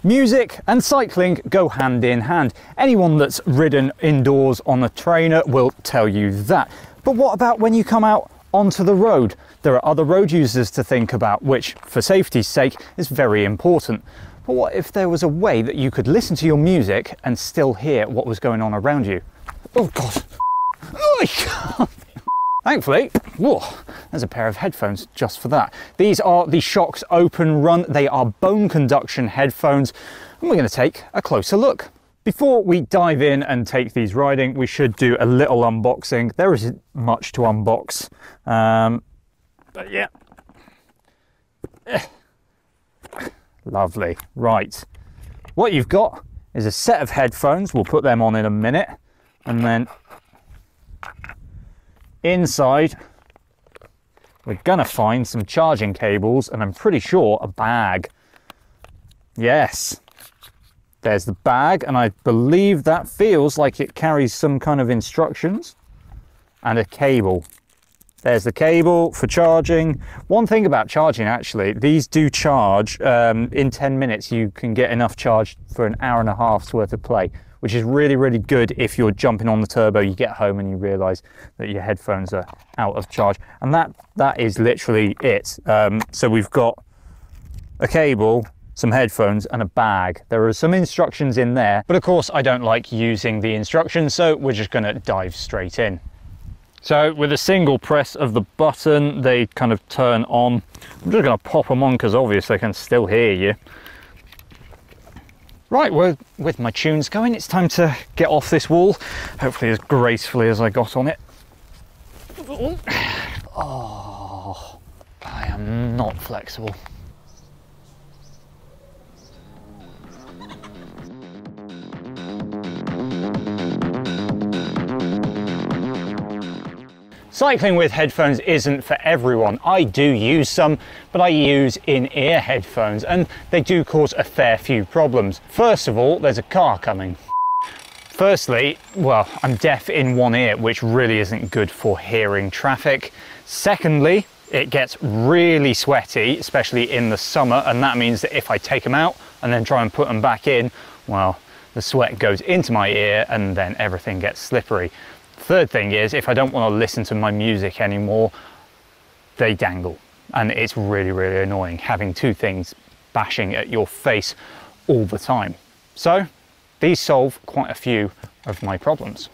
Music and cycling go hand in hand. Anyone that's ridden indoors on a trainer will tell you that. But what about when you come out onto the road? There are other road users to think about, which for safety's sake is very important. But what if there was a way that you could listen to your music and still hear what was going on around you? Oh God. Thankfully, whoa, there's a pair of headphones just for that. These are the Shokz Openrun. They are bone conduction headphones, and we're going to take a closer look. Before we dive in and take these riding, we should do a little unboxing. There isn't much to unbox, but yeah. Lovely. Right. What you've got is a set of headphones. We'll put them on in a minute, and then inside, we're gonna find some charging cables, and I'm pretty sure a bag. Yes, there's the bag, and I believe that feels like it carries some kind of instructions and a cable. There's the cable for charging. One thing about charging, actually, these do charge. In 10 minutes, you can get enough charge for an hour and a half's worth of play, which is really, really good if you're jumping on the turbo, you get home and you realize that your headphones are out of charge. And that is literally it. So we've got a cable, some headphones and a bag. There are some instructions in there, but of course I don't like using the instructions, so we're just gonna dive straight in. So with a single press of the button, they kind of turn on. I'm just gonna pop them on because obviously I can still hear you. Right, well, with my tunes going, it's time to get off this wall, hopefully as gracefully as I got on it. Oh, I am not flexible. Cycling with headphones isn't for everyone. I do use some, but I use in-ear headphones, and they do cause a fair few problems. First of all, there's a car coming. Firstly, well, I'm deaf in one ear, which really isn't good for hearing traffic. Secondly, it gets really sweaty, especially in the summer, and that means that if I take them out and then try and put them back in, well, the sweat goes into my ear and then everything gets slippery. Third thing is, if I don't want to listen to my music anymore, they dangle, and it's really, really annoying having two things bashing at your face all the time. So these solve quite a few of my problems.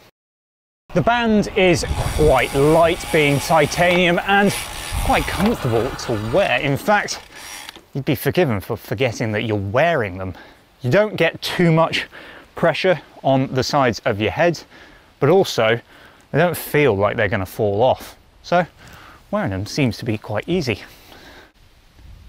The band is quite light, being titanium, and quite comfortable to wear. In fact, you'd be forgiven for forgetting that you're wearing them. You don't get too much pressure on the sides of your head, but also they don't feel like they're going to fall off. So wearing them seems to be quite easy.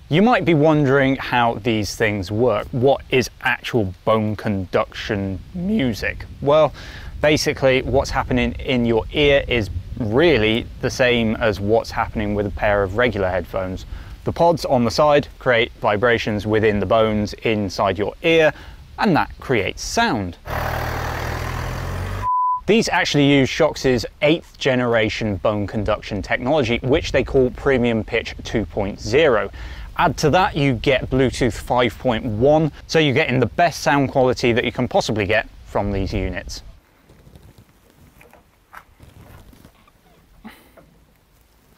You might be wondering how these things work. What is actual bone conduction music? Well, basically what's happening in your ear is really the same as what's happening with a pair of regular headphones. The pods on the side create vibrations within the bones inside your ear, and that creates sound. These actually use Shoksz's 8th generation bone conduction technology, which they call Premium Pitch 2.0. Add to that, you get Bluetooth 5.1, so you're getting the best sound quality that you can possibly get from these units.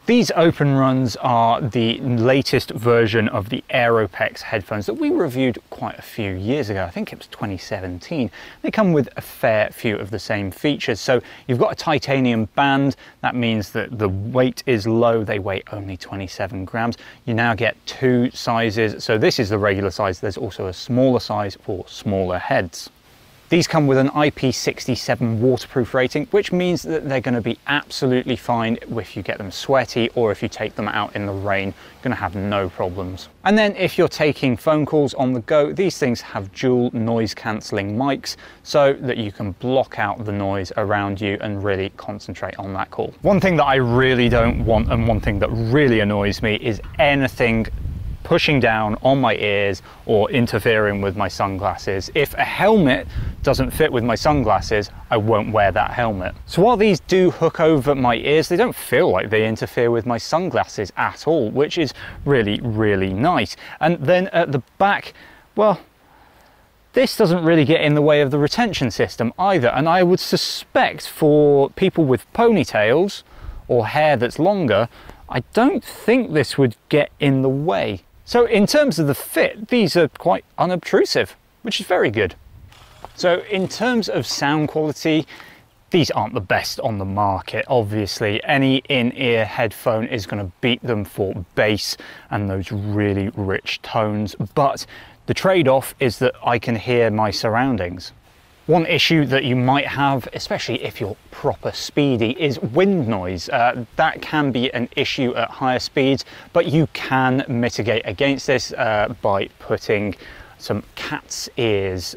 These Openruns are the latest version of the Aeropex headphones that we reviewed quite a few years ago. I think it was 2017. They come with a fair few of the same features. So you've got a titanium band. That means that the weight is low. They weigh only 27 grams. You now get two sizes. So this is the regular size. There's also a smaller size for smaller heads. These come with an IP67 waterproof rating, which means that they're going to be absolutely fine if you get them sweaty or if you take them out in the rain. You're going to have no problems. And then if you're taking phone calls on the go, these things have dual noise cancelling mics so that you can block out the noise around you and really concentrate on that call. One thing that I really don't want, and one thing that really annoys me, is anything pushing down on my ears or interfering with my sunglasses. If a helmet doesn't fit with my sunglasses, I won't wear that helmet. So while these do hook over my ears, they don't feel like they interfere with my sunglasses at all, which is really, really nice. And then at the back, well, This doesn't really get in the way of the retention system either, and I would suspect for people with ponytails or hair that's longer, I don't think this would get in the way. So in terms of the fit, these are quite unobtrusive, which is very good. So in terms of sound quality, these aren't the best on the market. Obviously, any in-ear headphone is going to beat them for bass and those really rich tones, but the trade-off is that I can hear my surroundings. One issue that you might have, especially if you're proper speedy, is wind noise. That can be an issue at higher speeds, but you can mitigate against this by putting some cat's ears.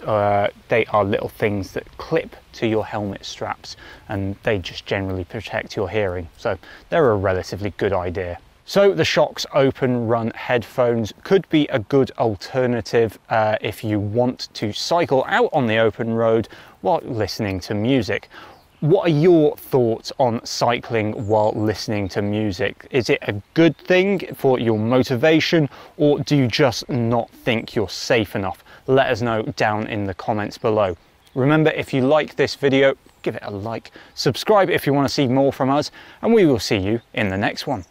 They are little things that clip to your helmet straps, and they just generally protect your hearing. So they're a relatively good idea. So the Shokz Openrun headphones could be a good alternative if you want to cycle out on the open road while listening to music. What are your thoughts on cycling while listening to music? Is it a good thing for your motivation, or do you just not think you're safe enough? Let us know down in the comments below. Remember, if you like this video, give it a like, subscribe if you want to see more from us, and we will see you in the next one.